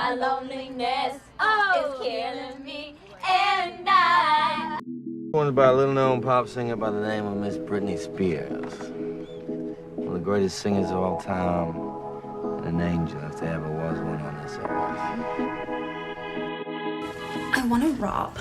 My loneliness is killing me, and I. One's by a little-known pop singer by the name of Miss Britney Spears. One of the greatest singers of all time, and an angel if there ever was one on this earth. I want to rob.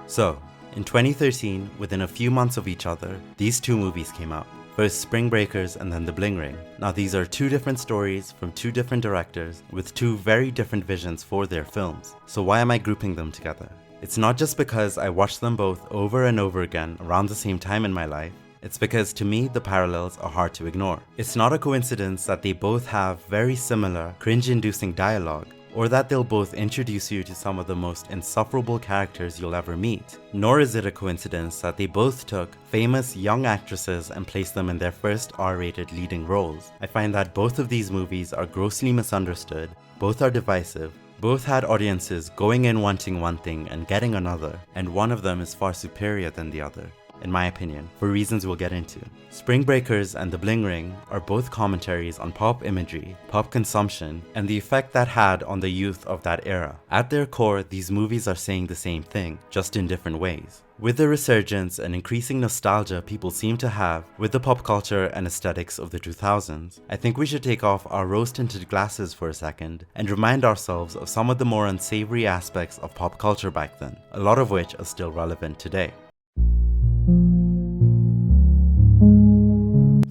So, in 2013, within a few months of each other, these two movies came out. First Spring Breakers and then The Bling Ring. Now these are two different stories from two different directors with two very different visions for their films. So why am I grouping them together? It's not just because I watched them both over and over again around the same time in my life. It's because to me the parallels are hard to ignore. It's not a coincidence that they both have very similar cringe-inducing dialogue, or that they'll both introduce you to some of the most insufferable characters you'll ever meet. Nor is it a coincidence that they both took famous young actresses and placed them in their first R-rated leading roles. I find that both of these movies are grossly misunderstood, both are divisive, both had audiences going in wanting one thing and getting another, and one of them is far superior than the other, in my opinion, for reasons we'll get into. Spring Breakers and The Bling Ring are both commentaries on pop imagery, pop consumption, and the effect that had on the youth of that era. At their core, these movies are saying the same thing, just in different ways. With the resurgence and increasing nostalgia people seem to have with the pop culture and aesthetics of the 2000s, I think we should take off our rose-tinted glasses for a second and remind ourselves of some of the more unsavory aspects of pop culture back then, a lot of which are still relevant today.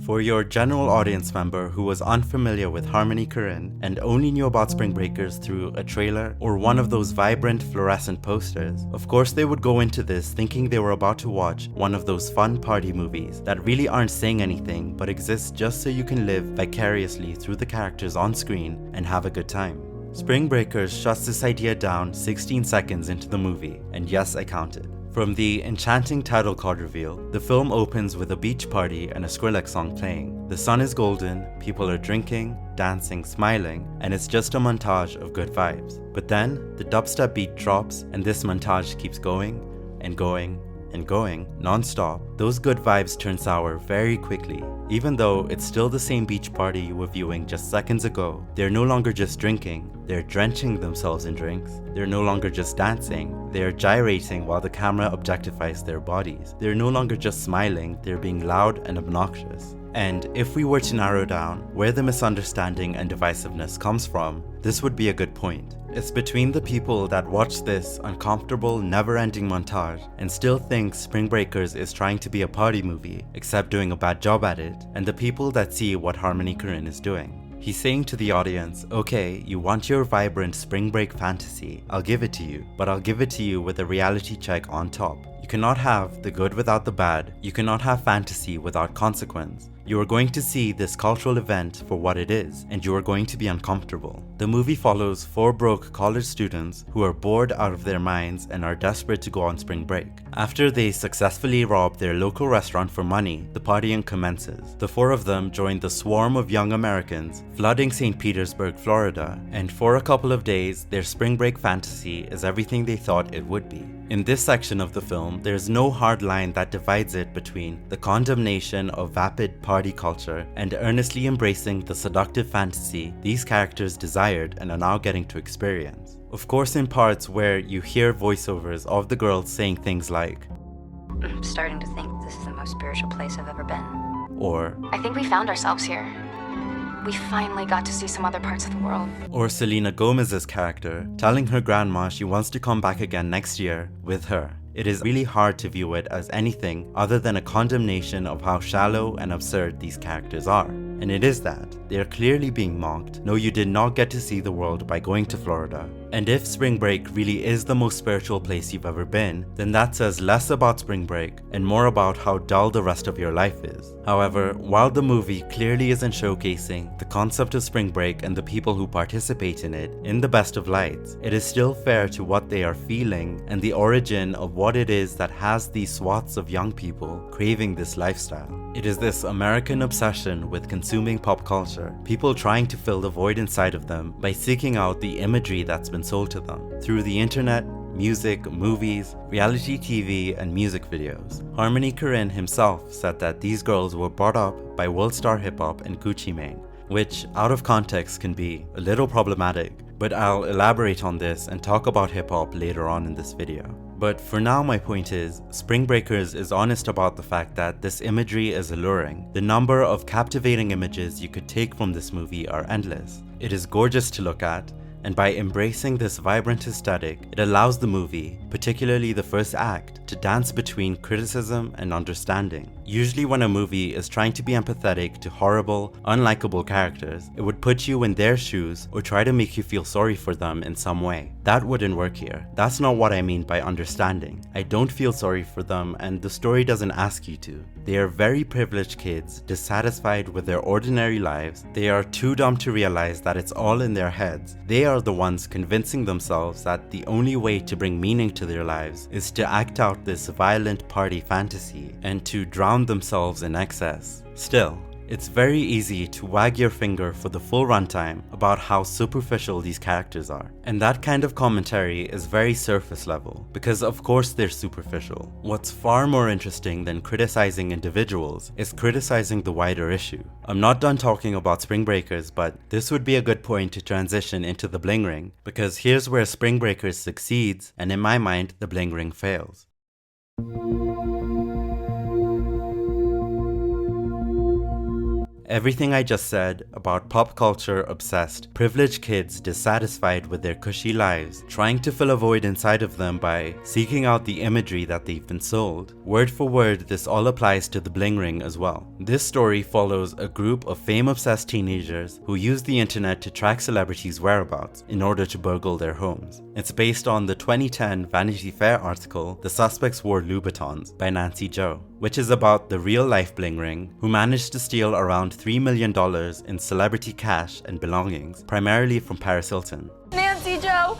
For your general audience member who was unfamiliar with Harmony Korine and only knew about Spring Breakers through a trailer or one of those vibrant fluorescent posters, of course they would go into this thinking they were about to watch one of those fun party movies that really aren't saying anything but exist just so you can live vicariously through the characters on screen and have a good time. Spring Breakers shuts this idea down 16 seconds into the movie, and yes, I counted. From the enchanting title card reveal, the film opens with a beach party and a Skrillex song playing. The sun is golden, people are drinking, dancing, smiling, and it's just a montage of good vibes. But then, the dubstep beat drops and this montage keeps going and going and going non-stop. Those good vibes turn sour very quickly. Even though it's still the same beach party you were viewing just seconds ago, they're no longer just drinking, they're drenching themselves in drinks. They're no longer just dancing, they're gyrating while the camera objectifies their bodies. They're no longer just smiling, they're being loud and obnoxious. And if we were to narrow down where the misunderstanding and divisiveness comes from, this would be a good point. It's between the people that watch this uncomfortable, never-ending montage and still think Spring Breakers is trying to be a party movie, except doing a bad job at it, and the people that see what Harmony Korine is doing. He's saying to the audience, okay, you want your vibrant spring break fantasy, I'll give it to you, but I'll give it to you with a reality check on top. You cannot have the good without the bad, you cannot have fantasy without consequence. You are going to see this cultural event for what it is, and you are going to be uncomfortable. The movie follows 4 broke college students who are bored out of their minds and are desperate to go on spring break. After they successfully rob their local restaurant for money, the partying commences. The 4 of them join the swarm of young Americans flooding St. Petersburg, Florida, and for a couple of days, their spring break fantasy is everything they thought it would be. In this section of the film, there's no hard line that divides it between the condemnation of vapid party culture and earnestly embracing the seductive fantasy these characters desired and are now getting to experience. Of course, in parts where you hear voiceovers of the girls saying things like, I'm starting to think this is the most spiritual place I've ever been. Or, I think we found ourselves here. We finally got to see some other parts of the world. Or Selena Gomez's character telling her grandma she wants to come back again next year with her. It is really hard to view it as anything other than a condemnation of how shallow and absurd these characters are. And it is that. They are clearly being mocked. No, you did not get to see the world by going to Florida. And if spring break really is the most spiritual place you've ever been, then that says less about spring break and more about how dull the rest of your life is. However, while the movie clearly isn't showcasing the concept of spring break and the people who participate in it in the best of lights, it is still fair to what they are feeling and the origin of what it is that has these swaths of young people craving this lifestyle. It is this American obsession with consuming pop culture, people trying to fill the void inside of them by seeking out the imagery that's been sold to them through the internet, music, movies, reality TV, and music videos. Harmony Korine himself said that these girls were brought up by World Star Hip Hop and Gucci Mane, which out of context can be a little problematic, but I'll elaborate on this and talk about hip hop later on in this video. But for now, my point is, Spring Breakers is honest about the fact that this imagery is alluring. The number of captivating images you could take from this movie are endless. It is gorgeous to look at, and by embracing this vibrant aesthetic, it allows the movie, particularly the first act, to dance between criticism and understanding. Usually when a movie is trying to be empathetic to horrible, unlikable characters, it would put you in their shoes or try to make you feel sorry for them in some way. That wouldn't work here. That's not what I mean by understanding. I don't feel sorry for them, and the story doesn't ask you to. They are very privileged kids, dissatisfied with their ordinary lives. They are too dumb to realize that it's all in their heads. They are the ones convincing themselves that the only way to bring meaning to their lives is to act out this violent party fantasy and to drown themselves in excess. Still, it's very easy to wag your finger for the full runtime about how superficial these characters are. And that kind of commentary is very surface level, because of course they're superficial. What's far more interesting than criticizing individuals is criticizing the wider issue. I'm not done talking about Spring Breakers, but this would be a good point to transition into the Bling Ring, because here's where Spring Breakers succeeds, and in my mind, the Bling Ring fails. Everything I just said about pop culture obsessed, privileged kids dissatisfied with their cushy lives, trying to fill a void inside of them by seeking out the imagery that they've been sold. Word for word, this all applies to the Bling Ring as well. This story follows a group of fame-obsessed teenagers who use the internet to track celebrities' whereabouts in order to burgle their homes. It's based on the 2010 Vanity Fair article, The Suspects Wore Louboutins by Nancy Jo, which is about the real-life Bling Ring, who managed to steal around $3 million in celebrity cash and belongings, primarily from Paris Hilton. Nancy Jo,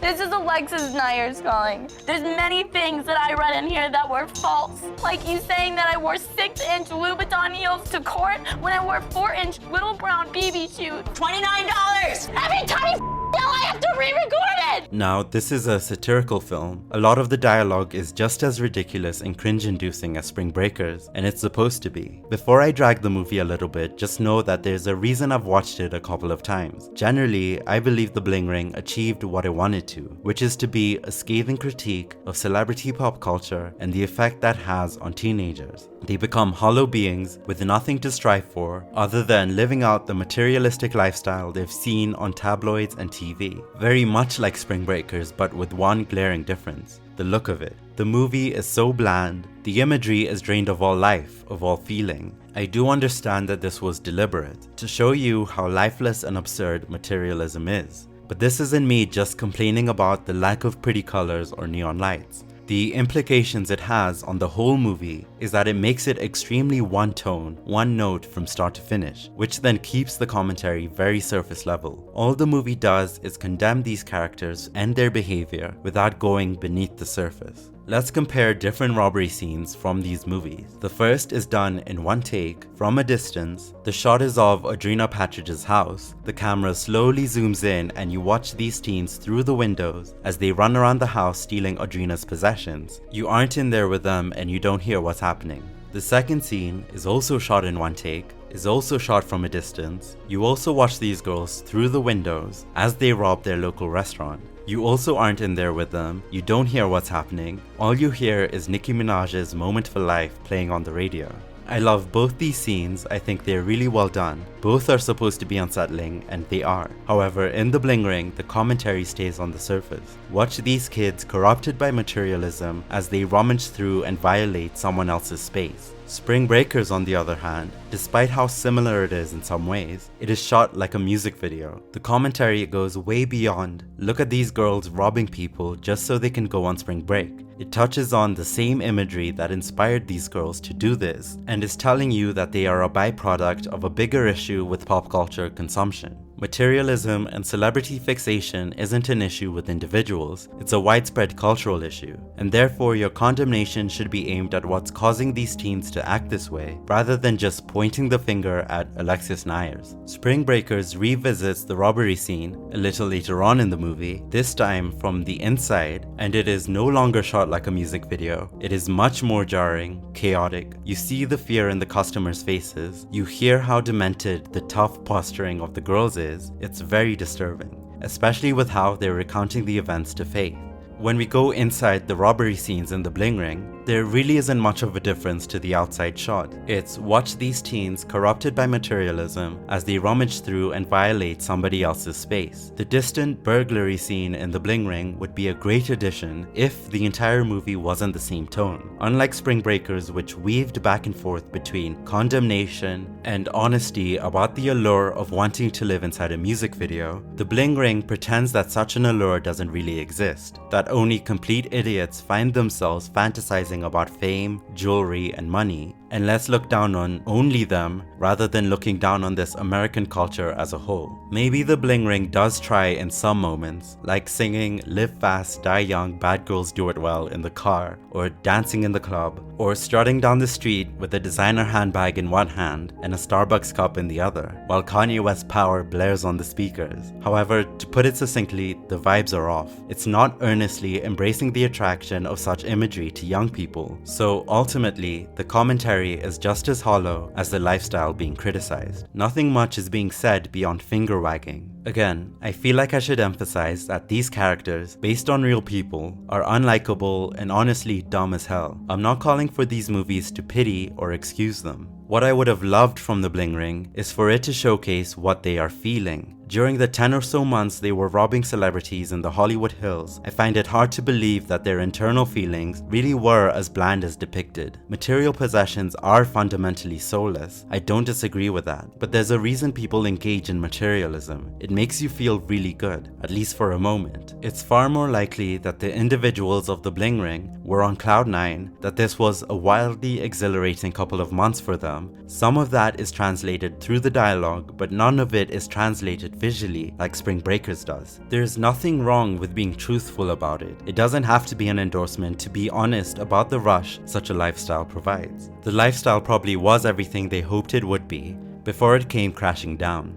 this is Alexis Neiers calling. There's many things that I read in here that were false. Like you saying that I wore 6-inch Louboutin heels to court when I wore 4-inch little brown BB shoes. $29! Every time you yell, I have to re-record it! Now, this is a satirical film. A lot of the dialogue is just as ridiculous and cringe-inducing as Spring Breakers, and it's supposed to be. Before I drag the movie a little bit, just know that there's a reason I've watched it a couple of times. Generally, I believe the Bling Ring achieved what it wanted to, which is to be a scathing critique of celebrity pop culture and the effect that has on teenagers. They become hollow beings with nothing to strive for other than living out the materialistic lifestyle they've seen on tabloids and TV. Very much like Spring Breakers, but with one glaring difference: the look of it. The movie is so bland, the imagery is drained of all life, of all feeling. I do understand that this was deliberate, to show you how lifeless and absurd materialism is. But this isn't me just complaining about the lack of pretty colors or neon lights. The implications it has on the whole movie is that it makes it extremely one tone, one note from start to finish, which then keeps the commentary very surface level. All the movie does is condemn these characters and their behavior without going beneath the surface. Let's compare different robbery scenes from these movies. The first is done in one take, from a distance. The shot is of Audrina Patridge's house. The camera slowly zooms in and you watch these teens through the windows as they run around the house stealing Audrina's possessions. You aren't in there with them and you don't hear what's happening. The second scene is also shot in one take, is also shot from a distance. You also watch these girls through the windows as they rob their local restaurant. You also aren't in there with them, you don't hear what's happening. All you hear is Nicki Minaj's Moment for Life playing on the radio. I love both these scenes, I think they're really well done. Both are supposed to be unsettling, and they are. However, in the Bling Ring, the commentary stays on the surface. Watch these kids corrupted by materialism as they rummage through and violate someone else's space. Spring Breakers, on the other hand, despite how similar it is in some ways, it is shot like a music video. The commentary goes way beyond, look at these girls robbing people just so they can go on spring break. It touches on the same imagery that inspired these girls to do this, and is telling you that they are a byproduct of a bigger issue with pop culture consumption. Materialism and celebrity fixation isn't an issue with individuals, it's a widespread cultural issue, and therefore your condemnation should be aimed at what's causing these teens to act this way, rather than just pointing the finger at Alexis Neiers. Spring Breakers revisits the robbery scene a little later on in the movie, this time from the inside, and it is no longer shot like a music video. It is much more jarring, chaotic. You see the fear in the customers' faces, you hear how demented the tough posturing of the girls is. It's very disturbing, especially with how they're recounting the events to Faith. When we go inside the robbery scenes in the Bling Ring, there really isn't much of a difference to the outside shot. It's watch these teens corrupted by materialism as they rummage through and violate somebody else's space. The distant burglary scene in the Bling Ring would be a great addition if the entire movie wasn't the same tone. Unlike Spring Breakers, which weaved back and forth between condemnation and honesty about the allure of wanting to live inside a music video, the Bling Ring pretends that such an allure doesn't really exist, that only complete idiots find themselves fantasizing about fame, jewelry, and money, and let's look down on only them rather than looking down on this American culture as a whole. Maybe the Bling Ring does try in some moments, like singing "Live Fast, Die Young, Bad Girls Do It Well" in the car, or dancing in the club, or strutting down the street with a designer handbag in one hand and a Starbucks cup in the other, while Kanye West's Power blares on the speakers. However, to put it succinctly, the vibes are off. It's not earnestly embracing the attraction of such imagery to young people, so ultimately, the commentary is just as hollow as the lifestyle being criticized. Nothing much is being said beyond finger wagging. Again, I feel like I should emphasize that these characters, based on real people, are unlikable and honestly dumb as hell. I'm not calling for these movies to pity or excuse them. What I would have loved from the Bling Ring is for it to showcase what they are feeling. During the 10 or so months they were robbing celebrities in the Hollywood Hills, I find it hard to believe that their internal feelings really were as bland as depicted. Material possessions are fundamentally soulless, I don't disagree with that, but there's a reason people engage in materialism. It makes you feel really good, at least for a moment. It's far more likely that the individuals of the Bling Ring were on cloud 9, that this was a wildly exhilarating couple of months for them. Some of that is translated through the dialogue, but none of it is translated visually like Spring Breakers does. There's nothing wrong with being truthful about it. It doesn't have to be an endorsement to be honest about the rush such a lifestyle provides. The lifestyle probably was everything they hoped it would be before it came crashing down.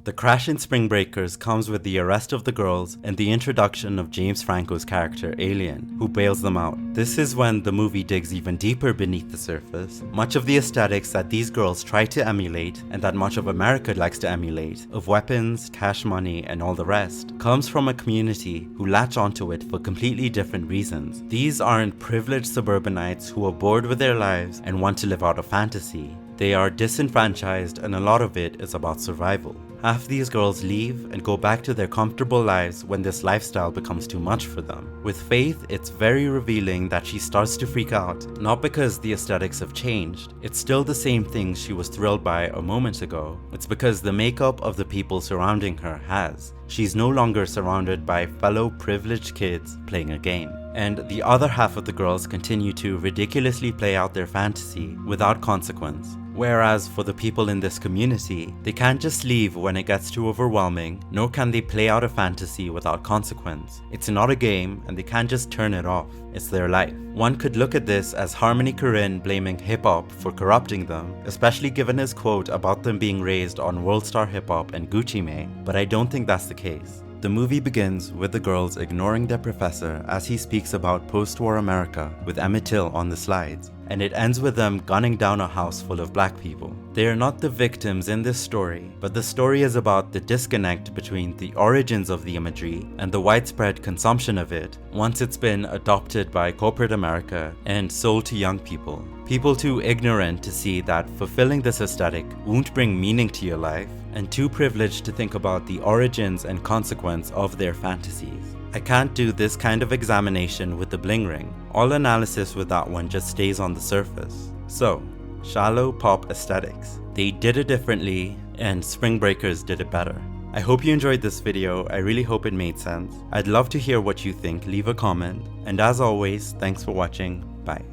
The crash in Spring Breakers comes with the arrest of the girls and the introduction of James Franco's character Alien, who bails them out. This is when the movie digs even deeper beneath the surface. Much of the aesthetics that these girls try to emulate, and that much of America likes to emulate, of weapons, cash money, and all the rest, comes from a community who latch onto it for completely different reasons. These aren't privileged suburbanites who are bored with their lives and want to live out a fantasy. They are disenfranchised, and a lot of it is about survival. Half these girls leave and go back to their comfortable lives when this lifestyle becomes too much for them. With Faith, it's very revealing that she starts to freak out, not because the aesthetics have changed. It's still the same things she was thrilled by a moment ago. It's because the makeup of the people surrounding her has. She's no longer surrounded by fellow privileged kids playing a game. And the other half of the girls continue to ridiculously play out their fantasy without consequence. Whereas for the people in this community, they can't just leave when it gets too overwhelming, nor can they play out a fantasy without consequence. It's not a game, and they can't just turn it off. It's their life. One could look at this as Harmony Korine blaming hip-hop for corrupting them, especially given his quote about them being raised on World Star Hip-Hop and Gucci Mane, but I don't think that's the case. The movie begins with the girls ignoring their professor as he speaks about post-war America with Emmett Till on the slides, and it ends with them gunning down a house full of black people. They are not the victims in this story, but the story is about the disconnect between the origins of the imagery and the widespread consumption of it once it's been adopted by corporate America and sold to young people. People too ignorant to see that fulfilling this aesthetic won't bring meaning to your life, and too privileged to think about the origins and consequence of their fantasies. I can't do this kind of examination with the Bling Ring. All analysis with that one just stays on the surface. So, shallow pop aesthetics. They did it differently, and Spring Breakers did it better. I hope you enjoyed this video. I really hope it made sense. I'd love to hear what you think. Leave a comment. And as always, thanks for watching. Bye.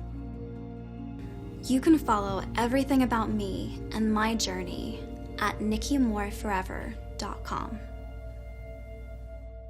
You can follow everything about me and my journey at Nikki Moore Forever Trope.com.